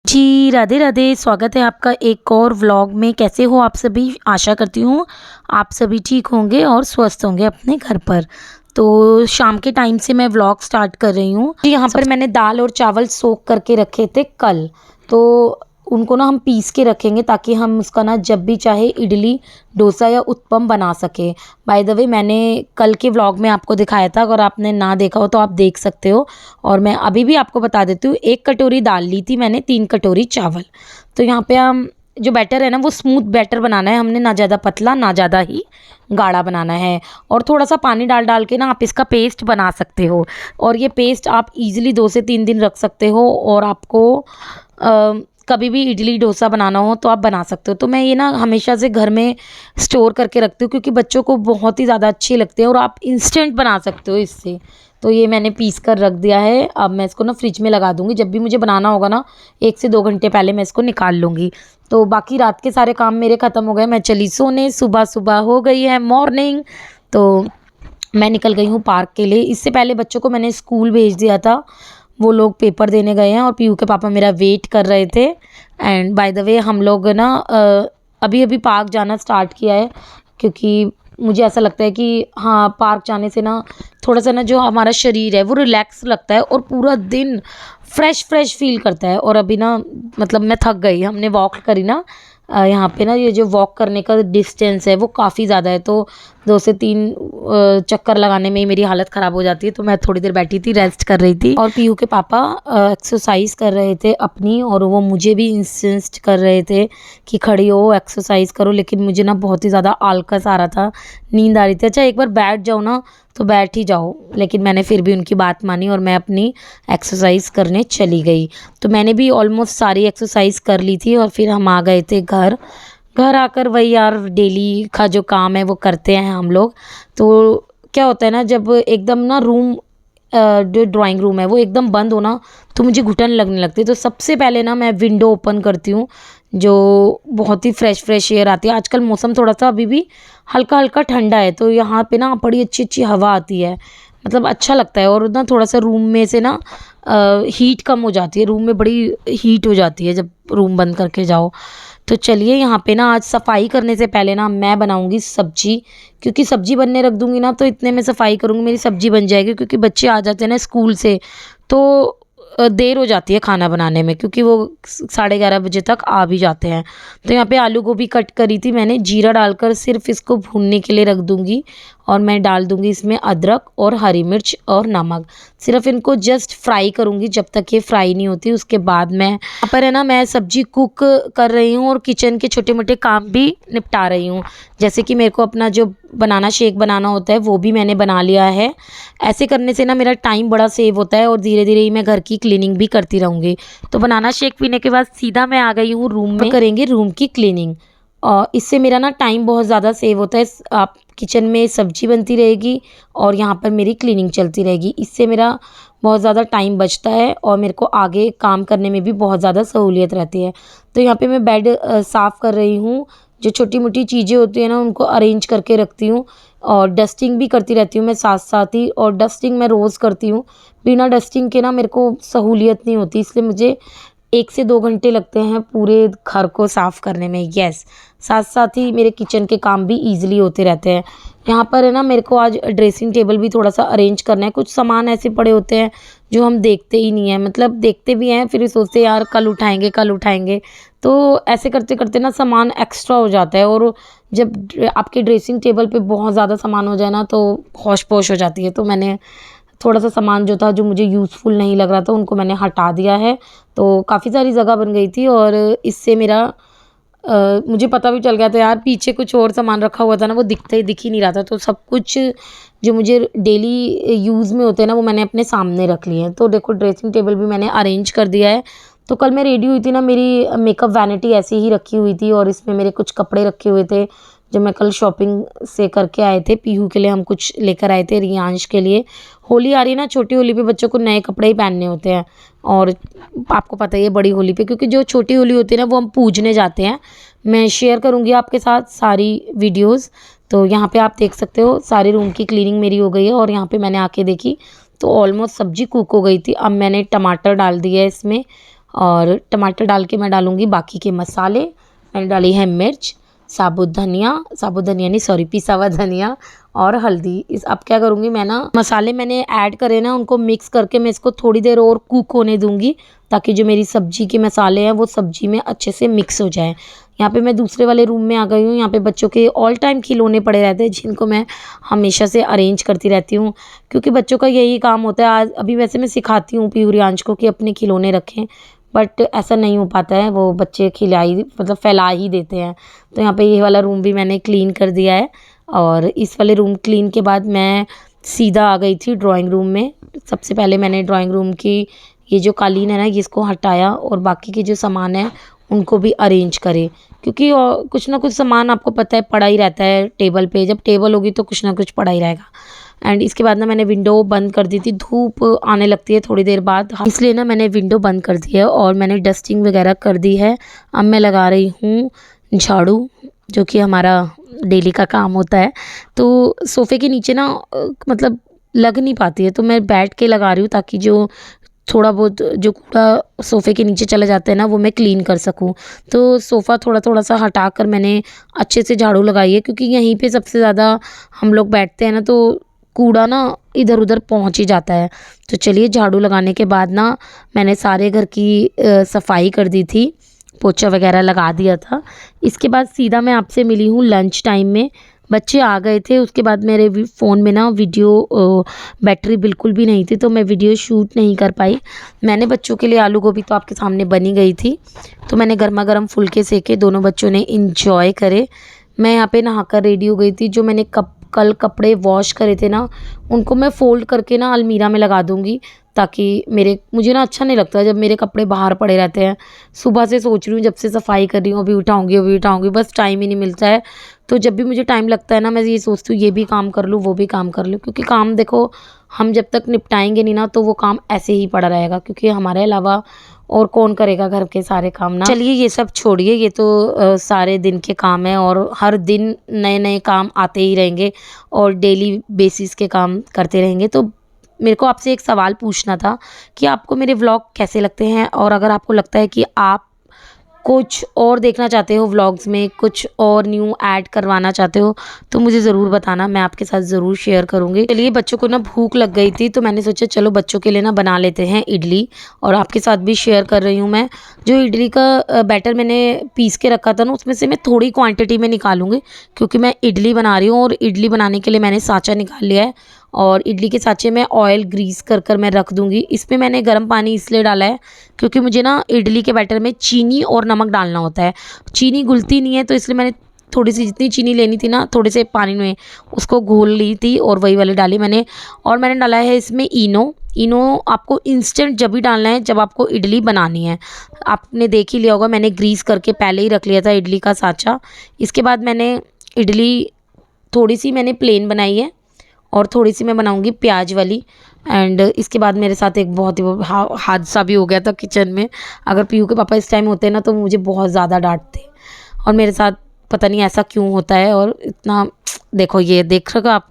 जी, राधे राधे। स्वागत है आपका एक और व्लॉग में। कैसे हो आप सभी? आशा करती हूँ आप सभी ठीक होंगे और स्वस्थ होंगे अपने घर पर। तो शाम के टाइम से मैं व्लॉग स्टार्ट कर रही हूँ। यहाँ पर मैंने दाल और चावल सोख करके रखे थे कल, तो उनको ना हम पीस के रखेंगे ताकि हम उसका ना जब भी चाहे इडली, डोसा या उत्पम बना सके। बाय द वे, मैंने कल के व्लॉग में आपको दिखाया था, अगर आपने ना देखा हो तो आप देख सकते हो। और मैं अभी भी आपको बता देती हूँ, 1 कटोरी दाल ली थी मैंने, 3 कटोरी चावल। तो यहाँ पे हम जो बैटर है ना, वो स्मूथ बैटर बनाना है हमने, ना ज़्यादा पतला ना ज़्यादा ही गाढ़ा बनाना है। और थोड़ा सा पानी डाल डाल के ना आप इसका पेस्ट बना सकते हो। और ये पेस्ट आप इजीली 2 से 3 दिन रख सकते हो। और आपको कभी भी इडली डोसा बनाना हो तो आप बना सकते हो। तो मैं ये ना हमेशा से घर में स्टोर करके रखती हूँ, क्योंकि बच्चों को बहुत ही ज़्यादा अच्छे लगते हैं और आप इंस्टेंट बना सकते हो इससे। तो ये मैंने पीस कर रख दिया है। अब मैं इसको ना फ्रिज में लगा दूँगी, जब भी मुझे बनाना होगा ना 1 से 2 घंटे पहले मैं इसको निकाल लूँगी। तो बाकी रात के सारे काम मेरे ख़त्म हो गए, मैं चली सोने। सुबह सुबह हो गई है मॉर्निंग, तो मैं निकल गई हूँ पार्क के लिए। इससे पहले बच्चों को मैंने स्कूल भेज दिया था, वो लोग पेपर देने गए हैं और पीयू के पापा मेरा वेट कर रहे थे। एंड बाय द वे, हम लोग ना अभी अभी पार्क जाना स्टार्ट किया है, क्योंकि मुझे ऐसा लगता है कि हाँ, पार्क जाने से ना थोड़ा सा ना जो हमारा शरीर है वो रिलैक्स लगता है और पूरा दिन फ्रेश फ्रेश फील करता है। और अभी ना मतलब मैं थक गई, हमने वॉक करी ना, यहाँ पे ना ये जो वॉक करने का डिस्टेंस है वो काफ़ी ज़्यादा है, तो 2 से 3 चक्कर लगाने में ही मेरी हालत ख़राब हो जाती है। तो मैं थोड़ी देर बैठी थी, रेस्ट कर रही थी। और पीयू के पापा एक्सरसाइज कर रहे थे अपनी, और वो मुझे भी इंसिस्ट कर रहे थे कि खड़ी हो, एक्सरसाइज करो। लेकिन मुझे ना बहुत ही ज़्यादा आलकस आ रहा था, नींद आ रही थी। अच्छा, एक बार बैठ जाओ ना तो बैठ ही जाओ। लेकिन मैंने फिर भी उनकी बात मानी और मैं अपनी एक्सरसाइज करने चली गई। तो मैंने भी ऑलमोस्ट सारी एक्सरसाइज कर ली थी और फिर हम आ गए थे घर। घर आकर वही यार, डेली का जो काम है वो करते हैं हम लोग। तो क्या होता है ना, जब एकदम ना रूम जो ड्राइंग रूम है वो एकदम बंद हो ना, तो मुझे घुटन लगने लगती है। तो सबसे पहले ना मैं विंडो ओपन करती हूँ, जो बहुत ही फ्रेश फ्रेश एयर आती है। आजकल मौसम थोड़ा सा अभी भी हल्का हल्का ठंडा है, तो यहाँ पे ना बड़ी अच्छी अच्छी हवा आती है, मतलब अच्छा लगता है। और ना थोड़ा सा रूम में से ना हीट कम हो जाती है, रूम में बड़ी हीट हो जाती है जब रूम बंद करके जाओ। तो चलिए, यहाँ पे ना आज सफाई करने से पहले ना मैं बनाऊंगी सब्जी, क्योंकि सब्जी बनने रख दूंगी ना तो इतने में सफाई करूंगी, मेरी सब्जी बन जाएगी। क्योंकि बच्चे आ जाते हैं ना स्कूल से, तो देर हो जाती है खाना बनाने में, क्योंकि वो 11:30 बजे तक आ भी जाते हैं। तो यहाँ पे आलू गोभी कट करी थी मैंने, जीरा डालकर सिर्फ इसको भूनने के लिए रख दूंगी। और मैं डाल दूंगी इसमें अदरक और हरी मिर्च और नमक। सिर्फ इनको जस्ट फ्राई करूंगी, जब तक ये फ्राई नहीं होती उसके बाद मैं यहाँ पर है ना, मैं सब्जी कुक कर रही हूँ और किचन के छोटे मोटे काम भी निपटा रही हूँ। जैसे कि मेरे को अपना जो बनाना शेक बनाना होता है वो भी मैंने बना लिया है। ऐसे करने से ना मेरा टाइम बड़ा सेव होता है और धीरे धीरे ही मैं घर की क्लीनिंग भी करती रहूँगी। तो बनाना शेक पीने के बाद सीधा मैं आ गई हूँ रूम में, करेंगे रूम की क्लीनिंग। और इससे मेरा ना टाइम बहुत ज़्यादा सेव होता है। आप किचन में सब्जी बनती रहेगी और यहाँ पर मेरी क्लीनिंग चलती रहेगी, इससे मेरा बहुत ज़्यादा टाइम बचता है और मेरे को आगे काम करने में भी बहुत ज़्यादा सहूलियत रहती है। तो यहाँ पे मैं बेड साफ़ कर रही हूँ। जो छोटी मोटी चीज़ें होती हैं ना, उनको अरेंज करके रखती हूँ। और डस्टिंग भी करती रहती हूँ मैं साथ साथ ही, और डस्टिंग मैं रोज़ करती हूँ। बिना डस्टिंग के ना मेरे को सहूलियत नहीं होती, इसलिए मुझे 1 से 2 घंटे लगते हैं पूरे घर को साफ़ करने में। यस, साथ साथ ही मेरे किचन के काम भी ईज़िली होते रहते हैं। यहाँ पर है ना, मेरे को आज ड्रेसिंग टेबल भी थोड़ा सा अरेंज करना है। कुछ सामान ऐसे पड़े होते हैं जो हम देखते ही नहीं हैं, मतलब देखते भी हैं फिर भी सोचते हैं यार कल उठाएंगे कल उठाएंगे। तो ऐसे करते करते ना सामान एक्स्ट्रा हो जाता है, और जब आपके ड्रेसिंग टेबल पे बहुत ज़्यादा सामान हो जाए ना तो हौश पौश हो जाती है। तो मैंने थोड़ा सा सामान जो था, जो मुझे यूज़फुल नहीं लग रहा था, उनको मैंने हटा दिया है। तो काफ़ी सारी जगह बन गई थी, और इससे मेरा मुझे पता भी चल गया था यार, पीछे कुछ और सामान रखा हुआ था ना, वो दिख ही नहीं रहा था। तो सब कुछ जो मुझे डेली यूज़ में होते हैं ना, वो मैंने अपने सामने रख लिए हैं। तो देखो, ड्रेसिंग टेबल भी मैंने अरेंज कर दिया है। तो कल मैं रेडी हुई थी ना, मेरी मेकअप वैनिटी ऐसे ही रखी हुई थी और इसमें मेरे कुछ कपड़े रखे हुए थे जो मैं कल शॉपिंग से करके आए थे। पीहू के लिए हम कुछ लेकर आए थे, रियांश के लिए। होली आ रही है ना, छोटी होली पे बच्चों को नए कपड़े ही पहनने होते हैं। और आपको पता ही है बड़ी होली पे, क्योंकि जो छोटी होली होती है ना वो हम पूजने जाते हैं। मैं शेयर करूँगी आपके साथ सारी वीडियोज़। तो यहाँ पे आप देख सकते हो, सारी रूम की क्लीनिंग मेरी हो गई है। और यहाँ पे मैंने आके देखी तो ऑलमोस्ट सब्जी कुक हो गई थी। अब मैंने टमाटर डाल दिया है इसमें, और टमाटर डाल के मैं डालूँगी बाकी के मसाले। मैंने डाली है मिर्च, साबुत धनिया नहीं सॉरी पिसा हुआ धनिया और हल्दी। इस अब क्या करूँगी मैं ना, मसाले मैंने ऐड करे ना, उनको मिक्स करके मैं इसको थोड़ी देर और कुक होने दूँगी, ताकि जो मेरी सब्ज़ी के मसाले हैं वो सब्ज़ी में अच्छे से मिक्स हो जाए। यहाँ पे मैं दूसरे वाले रूम में आ गई हूँ। यहाँ पे बच्चों के ऑल टाइम खिलौने पड़े रहते हैं, जिनको मैं हमेशा से अरेंज करती रहती हूँ, क्योंकि बच्चों का यही काम होता है। आज अभी वैसे मैं सिखाती हूँ प्रियांश को कि अपने खिलौने रखें, बट ऐसा नहीं हो पाता है, वो बच्चे फैला ही देते हैं। तो यहाँ पे ये वाला रूम भी मैंने क्लीन कर दिया है, और इस वाले रूम क्लीन के बाद मैं सीधा आ गई थी ड्राइंग रूम में। सबसे पहले मैंने ड्राइंग रूम की ये जो कालीन है ना, इसको हटाया और बाकी के जो सामान है उनको भी अरेंज करे, क्योंकि कुछ ना कुछ सामान आपको पता है पड़ा ही रहता है टेबल पे। जब टेबल होगी तो कुछ ना कुछ पड़ा ही रहेगा। एंड इसके बाद ना मैंने विंडो बंद कर दी थी, धूप आने लगती है थोड़ी देर बाद, इसलिए ना मैंने विंडो बंद कर दी है और मैंने डस्टिंग वगैरह कर दी है। अब मैं लगा रही हूँ झाड़ू, जो कि हमारा डेली का काम होता है। तो सोफ़े के नीचे ना मतलब लग नहीं पाती है, तो मैं बैठ के लगा रही हूँ, ताकि जो थोड़ा बहुत जो कूड़ा सोफ़े के नीचे चला जाता है ना, वो मैं क्लीन कर सकूँ। तो सोफ़ा थोड़ा थोड़ा सा हटा कर मैंने अच्छे से झाड़ू लगाई है, क्योंकि यहीं पे सबसे ज़्यादा हम लोग बैठते हैं ना, तो कूड़ा ना इधर उधर पहुंच ही जाता है। तो चलिए, झाड़ू लगाने के बाद ना मैंने सारे घर की सफाई कर दी थी, पोछा वगैरह लगा दिया था। इसके बाद सीधा मैं आपसे मिली हूँ लंच टाइम में। बच्चे आ गए थे, उसके बाद मेरे फ़ोन में ना वीडियो बैटरी बिल्कुल भी नहीं थी, तो मैं वीडियो शूट नहीं कर पाई। मैंने बच्चों के लिए आलू गोभी तो आपके सामने बनी गई थी, तो मैंने गर्मा गर्म फुलके सेके, दोनों बच्चों ने इंजॉय करे। मैं यहाँ पे नहाकर रेडी हो गई थी। जो मैंने कल कपड़े वॉश करे थे ना, उनको मैं फ़ोल्ड करके ना अलमीरा में लगा दूँगी, ताकि मुझे ना अच्छा नहीं लगता जब मेरे कपड़े बाहर पड़े रहते हैं। सुबह से सोच रही हूँ, जब से सफाई कर रही हूँ, अभी उठाऊँगी, बस टाइम ही नहीं मिलता है। तो जब भी मुझे टाइम लगता है ना, मैं ये सोचती हूँ ये भी काम कर लूँ, वो भी काम कर लूँ, क्योंकि काम देखो, हम जब तक निपटाएंगे नहीं ना, तो वो काम ऐसे ही पड़ा रहेगा, क्योंकि हमारे अलावा और कौन करेगा घर के सारे काम ना। चलिए ये सब छोड़िए, ये तो सारे दिन के काम है, और हर दिन नए नए काम आते ही रहेंगे और डेली बेसिस के काम करते रहेंगे। तो मेरे को आपसे एक सवाल पूछना था कि आपको मेरे व्लॉग कैसे लगते हैं, और अगर आपको लगता है कि आप कुछ और देखना चाहते हो व्लॉग्स में, कुछ और न्यू ऐड करवाना चाहते हो, तो मुझे ज़रूर बताना, मैं आपके साथ ज़रूर शेयर करूँगी। चलिए, बच्चों को ना भूख लग गई थी, तो मैंने सोचा चलो बच्चों के लिए ना बना लेते हैं इडली, और आपके साथ भी शेयर कर रही हूँ मैं। जो इडली का बैटर मैंने पीस के रखा था ना, उसमें से मैं थोड़ी क्वांटिटी में निकालूंगी, क्योंकि मैं इडली बना रही हूँ, और इडली बनाने के लिए मैंने साँचा निकाल लिया है, और इडली के साँचे में ऑयल ग्रीस कर मैं रख दूँगी। इसमें मैंने गर्म पानी इसलिए डाला है, क्योंकि मुझे ना इडली के बैटर में चीनी और नमक डालना होता है। चीनी घुलती नहीं है, तो इसलिए मैंने थोड़ी सी, जितनी चीनी लेनी थी ना, थोड़े से पानी में उसको घोल ली थी, और वही वाली डाली मैंने। और मैंने डाला है इसमें इनो आपको इंस्टेंट जब भी डालना है जब आपको इडली बनानी है। आपने देख ही लिया होगा, मैंने ग्रीस करके पहले ही रख लिया था इडली का साँचा। इसके बाद मैंने इडली थोड़ी सी मैंने प्लेन बनाई है, और थोड़ी सी मैं बनाऊंगी प्याज वाली। एंड इसके बाद मेरे साथ एक बहुत ही हादसा भी हो गया था किचन में। अगर पीयू के पापा इस टाइम होते हैं ना, तो मुझे बहुत ज़्यादा डांटते, और मेरे साथ पता नहीं ऐसा क्यों होता है। और इतना देखो, ये देख रहे हो आप,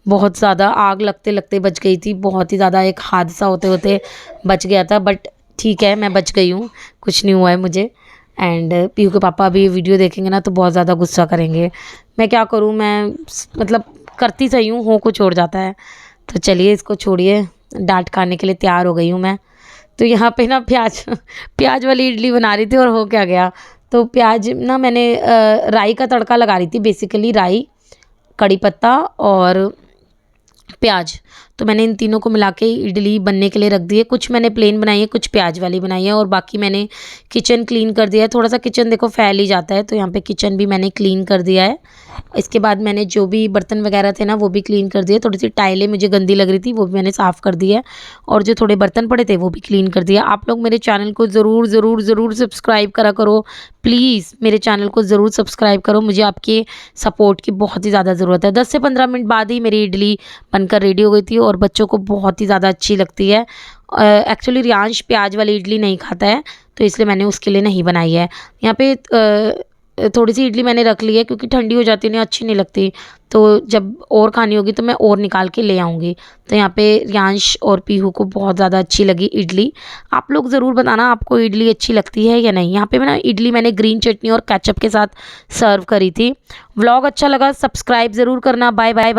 बहुत ज़्यादा आग लगते लगते बच गई थी, बहुत ही ज़्यादा एक हादसा होते होते बच गया था, बट ठीक है, मैं बच गई हूँ, कुछ नहीं हुआ है मुझे। एंड पीयू के पापा अभी वीडियो देखेंगे ना, तो बहुत ज़्यादा गुस्सा करेंगे। मैं क्या करूँ, मैं मतलब करती सही हूँ, हो कुछ और जाता है। तो चलिए, इसको छोड़िए, डांट खाने के लिए तैयार हो गई हूँ मैं। तो यहाँ पे ना प्याज वाली इडली बना रही थी, और हो क्या गया, तो प्याज ना मैंने राई का तड़का लगा रही थी, बेसिकली राई, कड़ी पत्ता और प्याज। तो मैंने इन तीनों को मिला के इडली बनने के लिए रख दी है। कुछ मैंने प्लेन बनाई है, कुछ प्याज वाली बनाई है, और बाकी मैंने किचन क्लीन कर दिया है। थोड़ा सा किचन देखो फैल ही जाता है, तो यहाँ पे किचन भी मैंने क्लीन कर दिया है। इसके बाद मैंने जो भी बर्तन वगैरह थे ना, वो भी क्लीन कर दिए। थोड़ी सी टाइलें मुझे गंदी लग रही थी, वो भी मैंने साफ़ कर दी है, और जो थोड़े बर्तन पड़े थे वो भी क्लीन कर दिया। आप लोग मेरे चैनल को ज़रूर ज़रूर ज़रूर सब्सक्राइब करा करो, प्लीज़ मेरे चैनल को ज़रूर सब्सक्राइब करो, मुझे आपके सपोर्ट की बहुत ही ज़्यादा ज़रूरत है। 10 से 15 मिनट बाद ही मेरी इडली बनकर रेडी हो गई थी, और बच्चों को बहुत ही ज़्यादा अच्छी लगती है। एक्चुअली रियांश प्याज वाली इडली नहीं खाता है, तो इसलिए मैंने उसके लिए नहीं बनाई है। यहाँ पे थोड़ी सी इडली मैंने रख ली है क्योंकि ठंडी हो जाती है ना, अच्छी नहीं लगती। तो जब और खानी होगी तो मैं और निकाल के ले आऊँगी। तो यहाँ पे रियांश और पीहू को बहुत ज़्यादा अच्छी लगी इडली। आप लोग ज़रूर बताना आपको इडली अच्छी लगती है या नहीं। यहाँ पे मैंने इडली ग्रीन चटनी और केचप के साथ सर्व करी थी। व्लॉग अच्छा लगा सब्सक्राइब ज़रूर करना। Bye bye.